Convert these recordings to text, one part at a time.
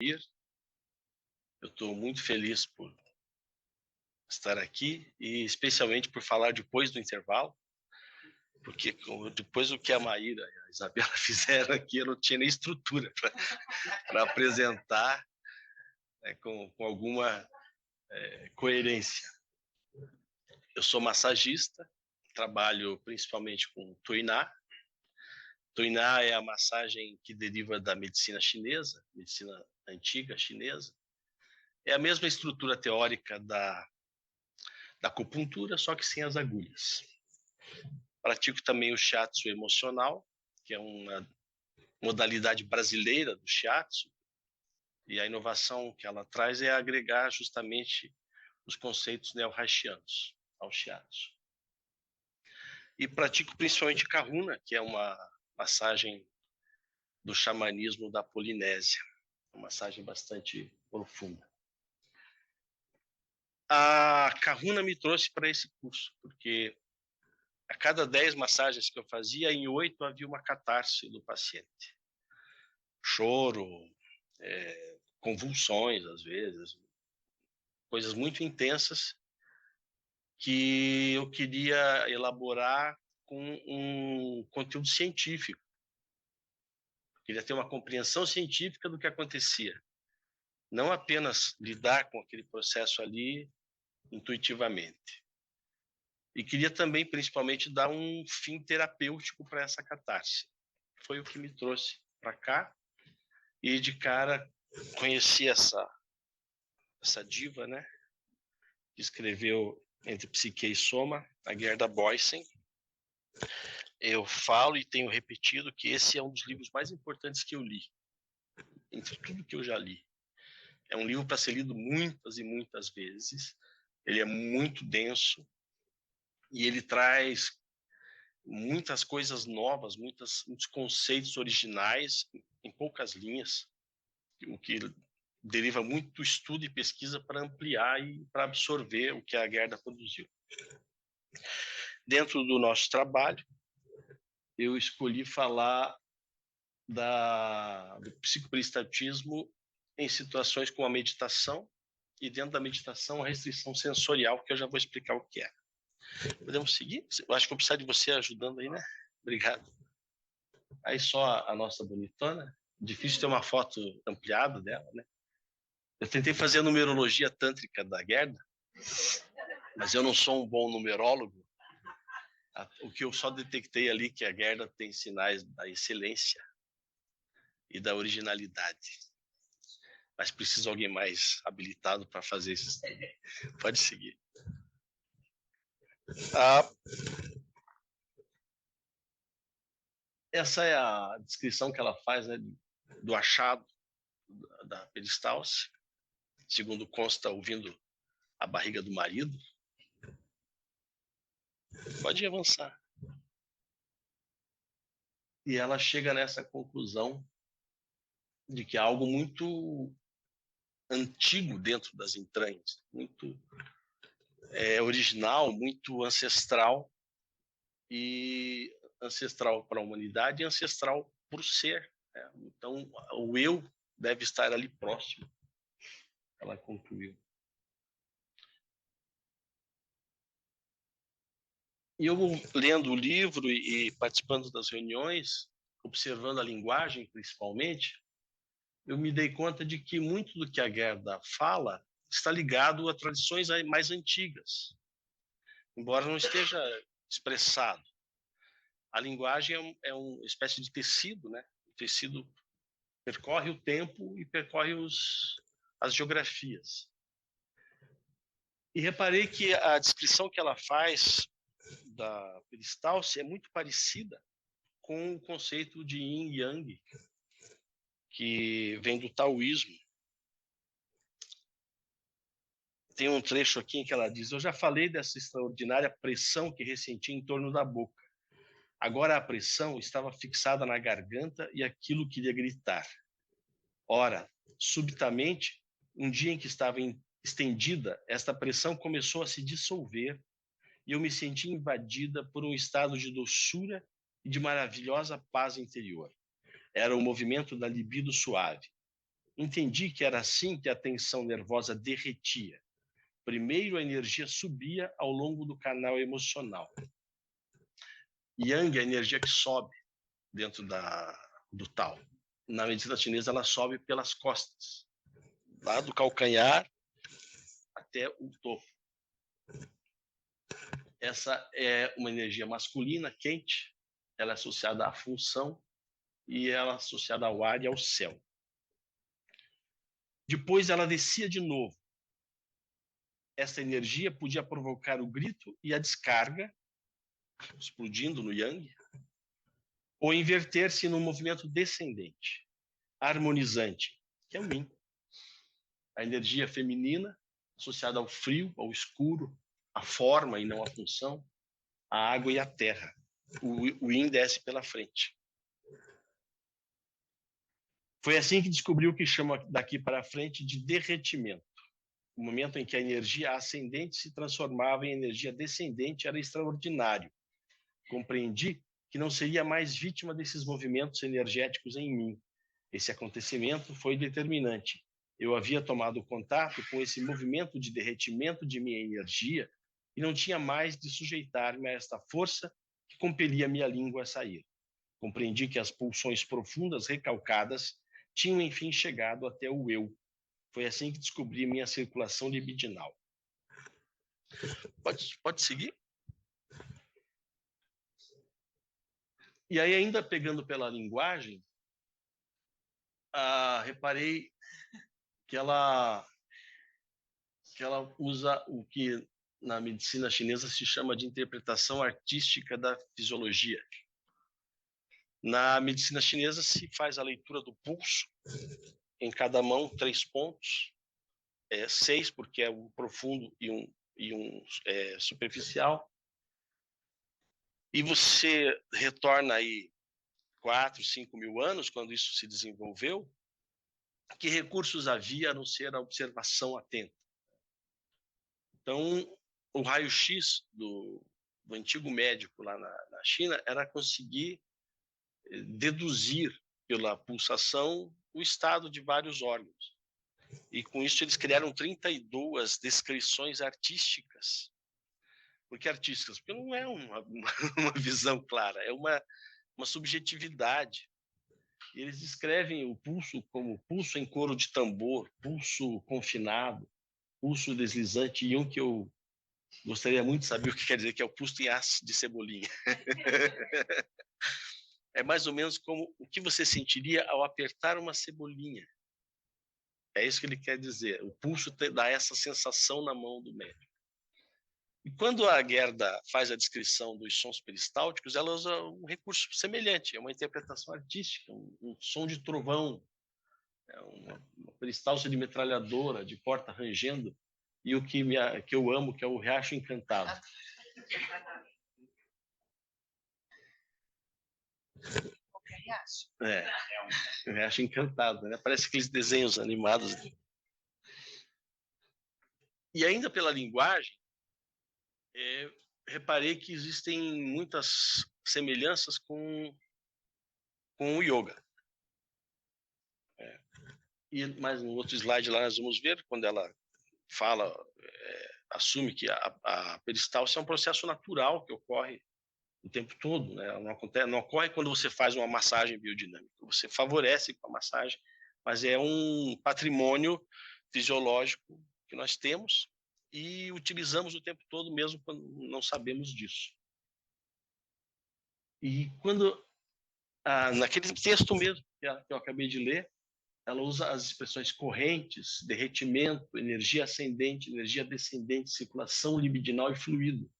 Eu estou muito feliz por estar aqui e especialmente por falar depois do intervalo, porque depois do que a Maíra e a Isabela fizeram aqui, eu não tinha nem estrutura para apresentar, né, com alguma coerência. Eu sou massagista, trabalho principalmente com Tuiná. Tuiná é a massagem que deriva da medicina chinesa, medicina antiga chinesa. É a mesma estrutura teórica da acupuntura, só que sem as agulhas. Pratico também o shiatsu emocional, que é uma modalidade brasileira do shiatsu, e a inovação que ela traz é agregar justamente os conceitos neo-haitianos ao shiatsu. E pratico principalmente Kahuna, que é uma massagem do xamanismo da Polinésia, uma massagem bastante profunda. A Kahuna me trouxe para esse curso, porque a cada 10 massagens que eu fazia, em 8 havia uma catarse do paciente. Choro, convulsões, às vezes, coisas muito intensas que eu queria elaborar com um conteúdo científico. Eu queria ter uma compreensão científica do que acontecia. Não apenas lidar com aquele processo ali intuitivamente. E queria também, principalmente, dar um fim terapêutico para essa catarse. Foi o que me trouxe para cá. E de cara conheci essa diva, né, que escreveu Entre Psique e Soma, a Gerda Boysen. Eu falo e tenho repetido que esse é um dos livros mais importantes que eu li, entre tudo que eu já li. É um livro para ser lido muitas e muitas vezes. Ele é muito denso e ele traz muitas coisas novas, muitos conceitos originais em poucas linhas, o que deriva muito do estudo e pesquisa para ampliar e para absorver o que a Gerda produziu. Dentro do nosso trabalho, eu escolhi falar do psicoprestatismo em situações como a meditação e dentro da meditação a restrição sensorial, que eu já vou explicar o que é. Podemos seguir? Eu acho que eu preciso de você ajudando aí, né? Obrigado. Aí só a nossa bonitona. Difícil ter uma foto ampliada dela, né? Eu tentei fazer a numerologia tântrica da Gerda, mas eu não sou um bom numerólogo. O que eu só detectei ali que a Gerda tem sinais da excelência e da originalidade. Mas precisa de alguém mais habilitado para fazer isso. Pode seguir. Essa é a descrição que ela faz, né, do achado da peristalse, segundo consta ouvindo a barriga do marido. Pode avançar. E ela chega nessa conclusão de que há algo muito antigo dentro das entranhas, muito original, muito ancestral, e ancestral para a humanidade e ancestral para o ser. Né? Então, o eu deve estar ali próximo. Ela concluiu. E eu, lendo o livro e participando das reuniões, observando a linguagem, principalmente, eu me dei conta de que muito do que a Gerda fala está ligado a tradições mais antigas, embora não esteja expressado. A linguagem é uma espécie de tecido, né? O tecido percorre o tempo e percorre as geografias. E reparei que a descrição que ela faz da peristalse é muito parecida com o conceito de yin e yang, que vem do taoísmo. Tem um trecho aqui em que ela diz: eu já falei dessa extraordinária pressão que ressenti em torno da boca. Agora a pressão estava fixada na garganta e aquilo queria gritar. Ora, subitamente, um dia em que estava estendida, esta pressão começou a se dissolver e eu me senti invadida por um estado de doçura e de maravilhosa paz interior. Era o movimento da libido suave. Entendi que era assim que a tensão nervosa derretia. Primeiro a energia subia ao longo do canal emocional. Yang é a energia que sobe dentro do Tao. Na medicina chinesa, ela sobe pelas costas, lá do calcanhar até o topo. Essa é uma energia masculina, quente, ela é associada à função e ela é associada ao ar e ao céu. Depois ela descia de novo. Essa energia podia provocar o grito e a descarga, explodindo no Yang, ou inverter-se num movimento descendente, harmonizante, que é o Yin. A energia feminina, associada ao frio, ao escuro, à forma e não à função, a água e a terra. O Yin desce pela frente. Foi assim que descobriu o que chama daqui para frente de derretimento. O momento em que a energia ascendente se transformava em energia descendente era extraordinário. Compreendi que não seria mais vítima desses movimentos energéticos em mim. Esse acontecimento foi determinante. Eu havia tomado contato com esse movimento de derretimento de minha energia e não tinha mais de sujeitar-me a esta força que compelia minha língua a sair. Compreendi que as pulsões profundas recalcadas tinham enfim chegado até o eu. Foi assim que descobri minha circulação libidinal. Pode seguir? E aí, ainda pegando pela linguagem, reparei que ela usa o que na medicina chinesa se chama de interpretação artística da fisiologia. Na medicina chinesa se faz a leitura do pulso, em cada mão 3 pontos, 6 porque é um profundo e um superficial, e você retorna aí 4, 5 mil anos, quando isso se desenvolveu, que recursos havia a não ser a observação atenta? Então, o raio-x do antigo médico lá na China era conseguir deduzir pela pulsação o estado de vários órgãos. E com isso eles criaram 32 descrições artísticas. Por que artísticas? Porque não é uma visão clara, é uma subjetividade. E eles descrevem o pulso como pulso em couro de tambor, pulso confinado, pulso deslizante, e um que eu gostaria muito de saber o que quer dizer, que é o pulso em aço de cebolinha. É mais ou menos como o que você sentiria ao apertar uma cebolinha. É isso que ele quer dizer. O pulso dá essa sensação na mão do médico. E quando a Gerda faz a descrição dos sons peristálticos, ela usa um recurso semelhante, é uma interpretação artística, um som de trovão, uma peristáltica de metralhadora, de porta rangendo, e o que eu amo, que é o Riacho Encantado. O Riacho Encantado, né? Parece aqueles desenhos animados. E ainda pela linguagem, reparei que existem muitas semelhanças com o yoga. E mais no outro slide lá nós vamos ver, quando ela fala, assume que a peristáltica é um processo natural que ocorre o tempo todo, né? Não ocorre quando você faz uma massagem biodinâmica, você favorece com a massagem, mas é um patrimônio fisiológico que nós temos e utilizamos o tempo todo, mesmo quando não sabemos disso. E quando, naquele texto mesmo que eu acabei de ler, ela usa as expressões correntes, derretimento, energia ascendente, energia descendente, circulação libidinal e fluido.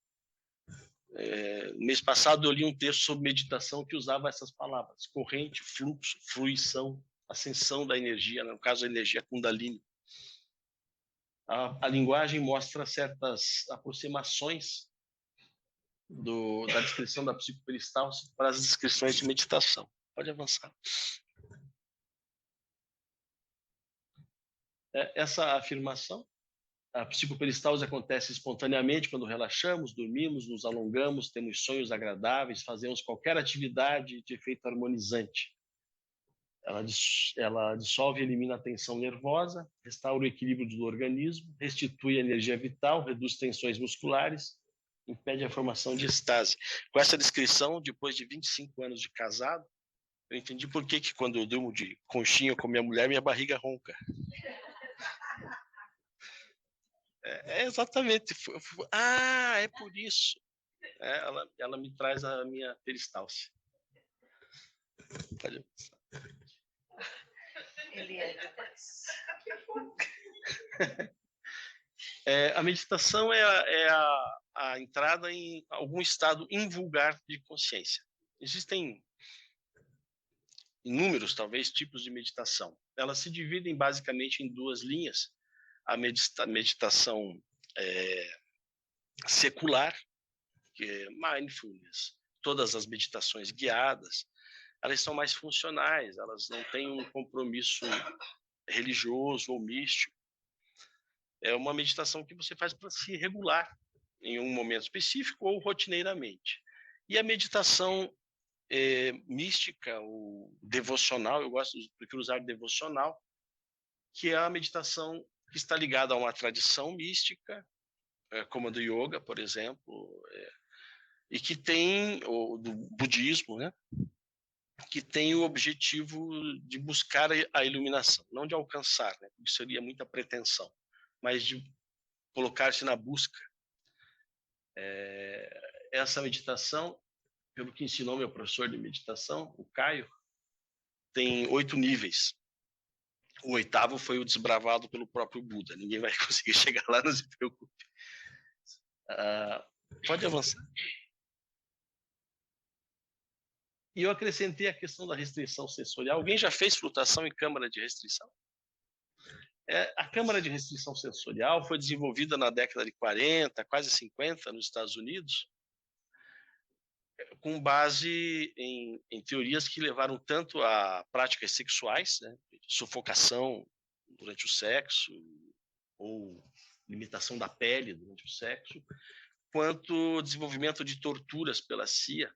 No mês passado eu li um texto sobre meditação que usava essas palavras: corrente, fluxo, fruição, ascensão da energia, no caso a energia Kundalini. A linguagem mostra certas aproximações da descrição da psicoperistáltica para as descrições de meditação. Pode avançar. Essa afirmação, a psicoperistalse acontece espontaneamente quando relaxamos, dormimos, nos alongamos, temos sonhos agradáveis, fazemos qualquer atividade de efeito harmonizante. Ela dissolve e elimina a tensão nervosa, restaura o equilíbrio do organismo, restitui a energia vital, reduz tensões musculares, impede a formação de estase. Com essa descrição, depois de 25 anos de casado, eu entendi por que quando eu durmo de conchinha com minha mulher, minha barriga ronca. Exatamente. É por isso. Ela me traz a minha peristalse. Pode passar. Ele é demais. A meditação é a entrada em algum estado invulgar de consciência. Existem inúmeros, talvez, tipos de meditação. Elas se dividem basicamente em duas linhas. A meditação secular, que é mindfulness, todas as meditações guiadas, elas são mais funcionais, elas não têm um compromisso religioso ou místico. É uma meditação que você faz para se regular em um momento específico ou rotineiramente. E a meditação mística ou devocional, prefiro usar devocional, que é a meditação que está ligada a uma tradição mística, como a do yoga, por exemplo, e que tem, ou do budismo, né? Que tem o objetivo de buscar a iluminação, não de alcançar, né? Isso seria muita pretensão, mas de colocar-se na busca. Essa meditação, pelo que ensinou meu professor de meditação, o Caio, tem 8 níveis. O 8º foi o desbravado pelo próprio Buda. Ninguém vai conseguir chegar lá, não se preocupe. Pode avançar. E eu acrescentei a questão da restrição sensorial. Alguém já fez flutuação em câmara de restrição? A câmara de restrição sensorial foi desenvolvida na década de 40, quase 50, nos Estados Unidos, com base em teorias que levaram tanto a práticas sexuais, né, sufocação durante o sexo, ou limitação da pele durante o sexo, quanto desenvolvimento de torturas pela CIA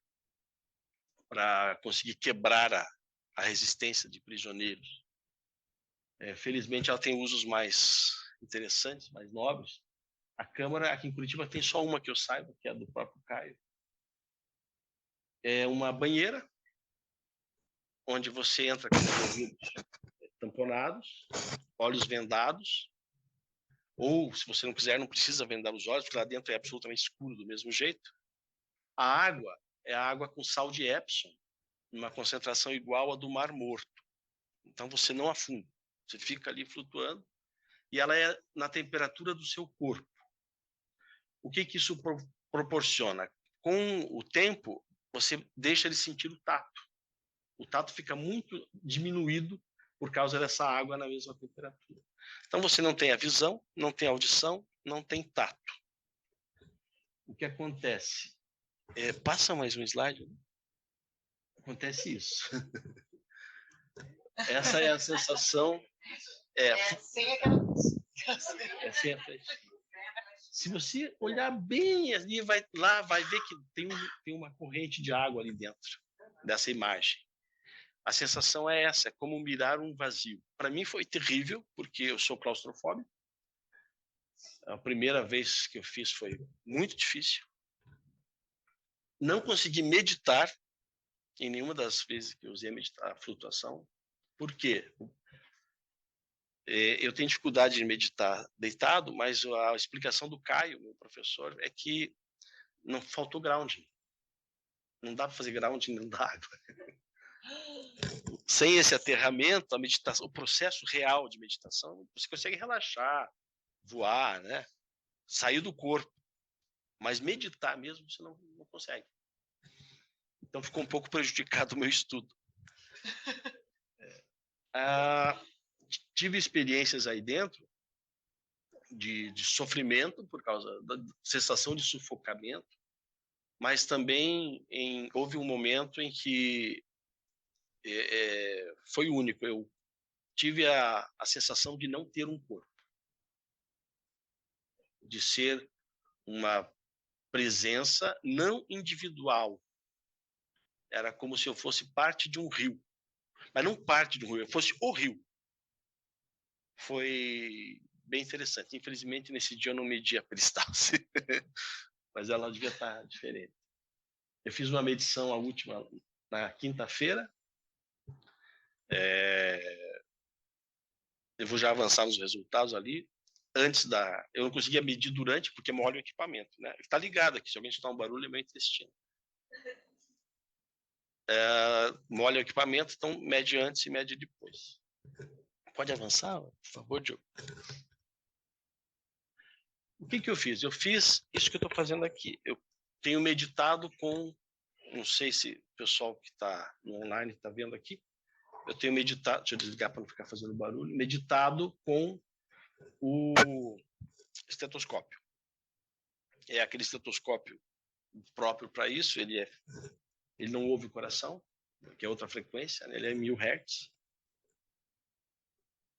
para conseguir quebrar a resistência de prisioneiros. Felizmente, ela tem usos mais interessantes, mais nobres. A Câmara, aqui em Curitiba, tem só uma que eu saiba, que é a do próprio Caio. É uma banheira, onde você entra com os ouvidos tamponados, olhos vendados, ou, se você não quiser, não precisa vendar os olhos, porque lá dentro é absolutamente escuro do mesmo jeito. A água é a água com sal de Epsom, numa concentração igual à do Mar Morto. Então, você não afunda. Você fica ali flutuando, e ela é na temperatura do seu corpo. O que isso proporciona? Com o tempo, você deixa de sentir o tato. O tato fica muito diminuído por causa dessa água na mesma temperatura. Então, você não tem a visão, não tem a audição, não tem tato. O que acontece? Passa mais um slide. Acontece isso. Essa é a sensação... sem aquela... sem a flechinha. Se você olhar bem ali, vai ver que tem uma corrente de água ali dentro dessa imagem. A sensação é essa, é como mirar um vazio. Para mim foi terrível, porque eu sou claustrofóbico. A primeira vez que eu fiz foi muito difícil. Não consegui meditar em nenhuma das vezes que eu usei a flutuação. Por quê? Eu tenho dificuldade de meditar deitado, mas a explicação do Caio, meu professor, é que não faltou grounding. Não dá para fazer grounding dentro da água. Sem esse aterramento, a meditação, o processo real de meditação, você consegue relaxar, voar, né? Sair do corpo. Mas meditar mesmo, você não consegue. Então, ficou um pouco prejudicado o meu estudo. Tive experiências aí dentro de sofrimento por causa da sensação de sufocamento, mas também houve um momento em que foi único. Eu tive a sensação de não ter um corpo, de ser uma presença não individual. Era como se eu fosse parte de um rio. mas não parte do rio, fosse o rio. Foi bem interessante. Infelizmente, nesse dia eu não medi a peristalse, mas ela devia estar diferente. Eu fiz uma medição, a última, na quinta-feira. Eu vou já avançar nos resultados ali. Eu não conseguia medir durante, porque molha o equipamento, né? Está ligado aqui, se alguém escutar um barulho, é meu intestino. Molha o equipamento, então mede antes e mede depois. Pode avançar, por favor, Diogo? O que eu fiz? Eu fiz isso que eu estou fazendo aqui. Eu tenho meditado com, não sei se o pessoal que está no online está vendo aqui, eu tenho meditado, deixa eu desligar para não ficar fazendo barulho, meditado com o estetoscópio. É aquele estetoscópio próprio para isso, ele não ouve o coração, que é outra frequência, né? Ele é 1000 Hz.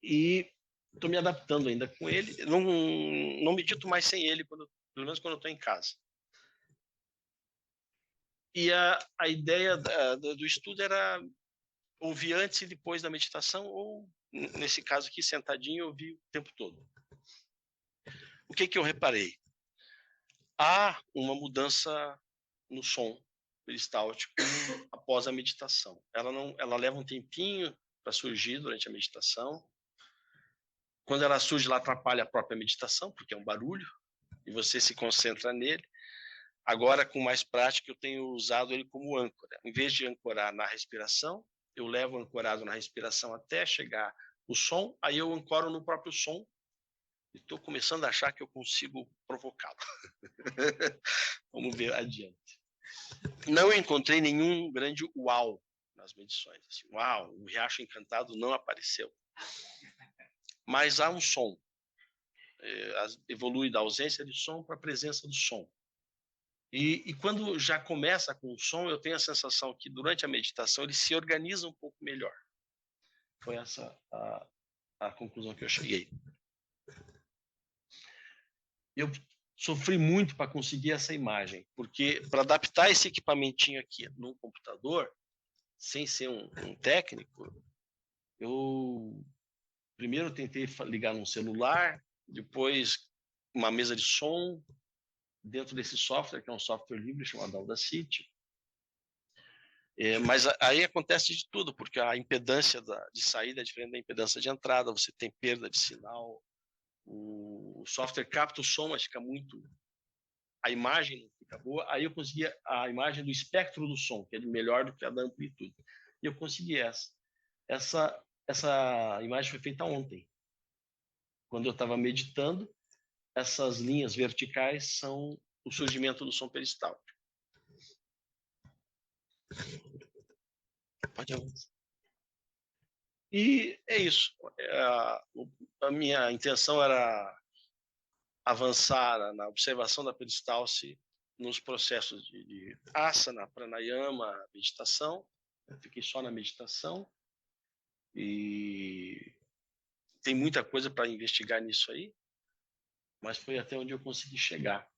E estou me adaptando ainda com ele. Não medito mais sem ele, pelo menos quando eu estou em casa. E a ideia do estudo era ouvir antes e depois da meditação, ou, nesse caso aqui, sentadinho, ouvir o tempo todo. O que eu reparei? Há uma mudança no som peristáltico após a meditação. Ela leva um tempinho para surgir durante a meditação. Quando ela surge, ela atrapalha a própria meditação, porque é um barulho, e você se concentra nele. Agora, com mais prática, eu tenho usado ele como âncora. Em vez de ancorar na respiração, eu levo ancorado na respiração até chegar o som, aí eu ancoro no próprio som, e estou começando a achar que eu consigo provocá-lo. Vamos ver adiante. Não encontrei nenhum grande uau nas medições. Assim, uau, o Riacho Encantado não apareceu. Mas há um som. Evolui da ausência de som para a presença do som. E quando já começa com o som, eu tenho a sensação que durante a meditação ele se organiza um pouco melhor. Foi essa a conclusão que eu cheguei. Eu sofri muito para conseguir essa imagem, porque para adaptar esse equipamentinho aqui no computador, sem ser um técnico, eu primeiro tentei ligar num celular, depois uma mesa de som, dentro desse software, que é um software livre chamado Audacity. Mas aí acontece de tudo, porque a impedância de saída é diferente da impedância de entrada, você tem perda de sinal, o software capta o som, mas fica muito... A imagem não fica boa. Aí eu conseguia a imagem do espectro do som, que é melhor do que a da amplitude. E eu consegui essa. Essa imagem foi feita ontem. Quando eu estava meditando, essas linhas verticais são o surgimento do som peristáltico. Pode avançar. E é isso. A minha intenção era avançar na observação da peristalse nos processos de asana, pranayama, meditação. Eu fiquei só na meditação. E tem muita coisa para investigar nisso aí, mas foi até onde eu consegui chegar.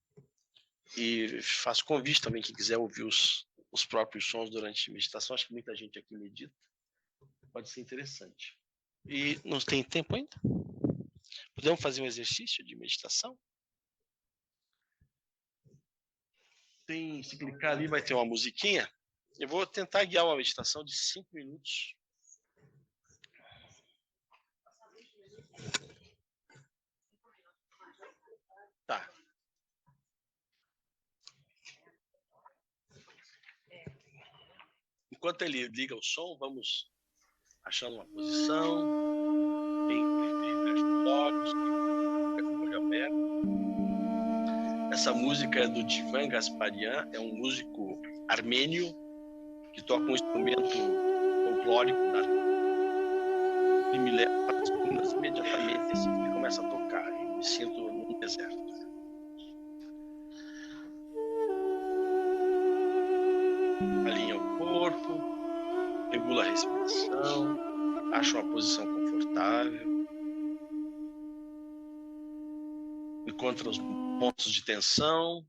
E faço convite também, quem quiser ouvir os próprios sons durante a meditação, acho que muita gente aqui medita, pode ser interessante. E não tem tempo ainda? Podemos fazer um exercício de meditação? Se clicar ali, vai ter uma musiquinha. Eu vou tentar guiar uma meditação de 5 minutos. Tá. Enquanto ele liga o som, vamos achando uma posição. Tem olhos, olho aberto. Essa música é do Divan Gasparian, é um músico armênio que toca um instrumento folclórico da e me leva para as dunas imediatamente assim que ele começa a tocar. Eu me sinto num deserto. Alinha o corpo, regula a respiração, acha uma posição confortável, encontra os pontos de tensão,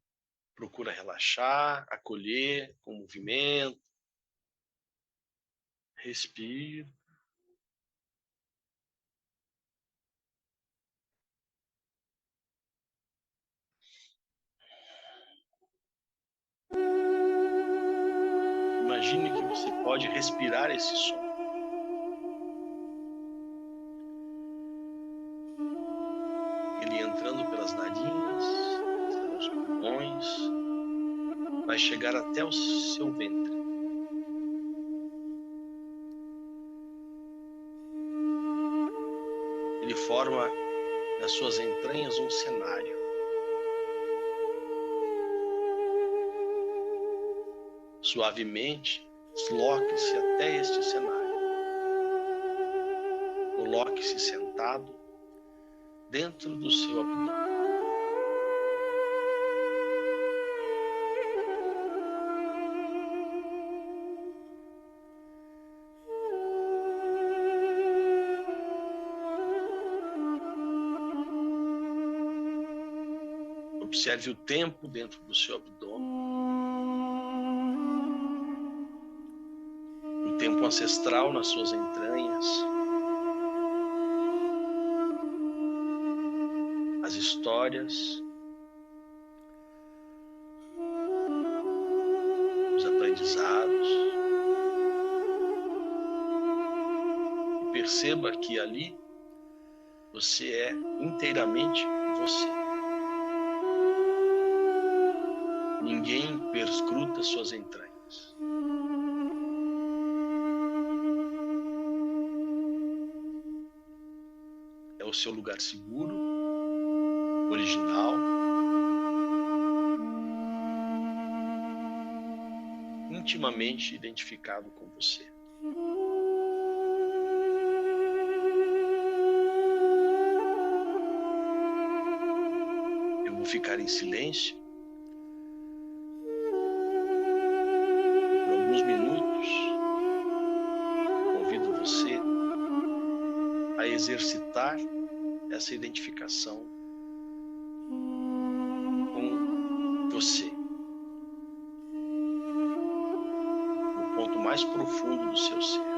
procura relaxar, acolher com movimento, Respire. Imagine que você pode respirar esse som. Ele entrando pelas narinas, pelos pulmões, vai chegar até o seu ventre. Ele forma nas suas entranhas um cenário. Suavemente, desloque-se até este cenário. Coloque-se sentado dentro do seu abdômen. Observe o tempo dentro do seu abdômen. O tempo ancestral nas suas entranhas. As histórias. Os aprendizados. E perceba que ali você é inteiramente você. Ninguém perscruta suas entranhas. É o seu lugar seguro, original, intimamente identificado com você. Eu vou ficar em silêncio por alguns minutos. Convido você a exercitar essa identificação com você, no ponto mais profundo do seu ser.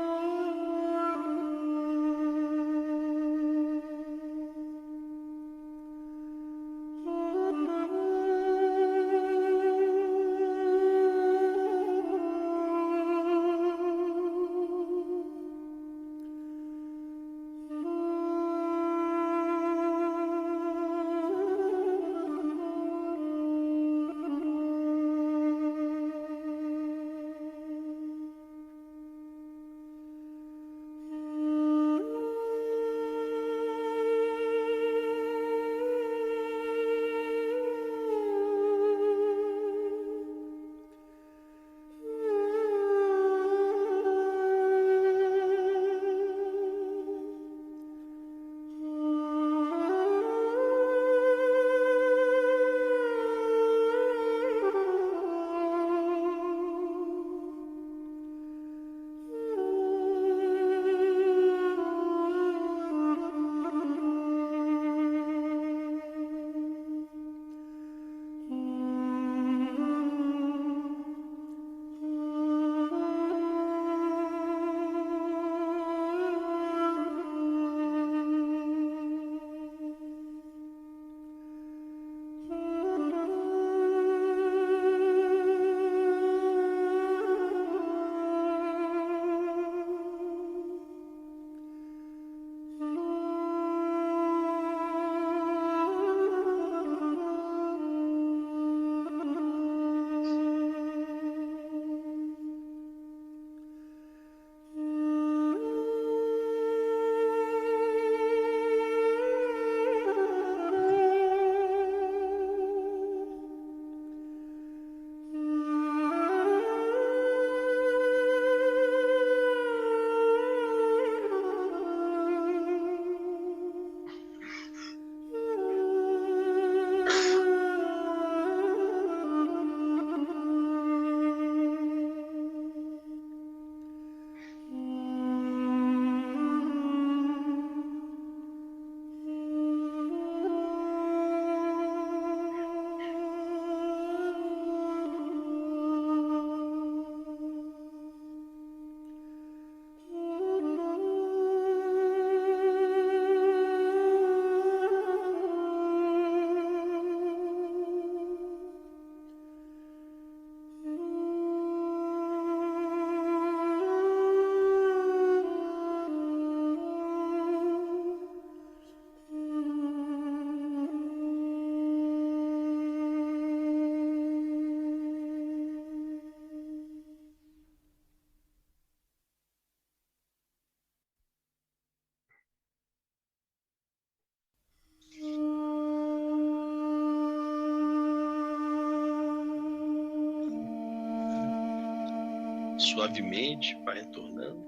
suavemente, vai retornando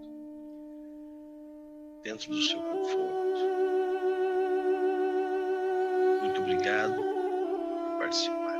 dentro do seu conforto. Muito obrigado por participar.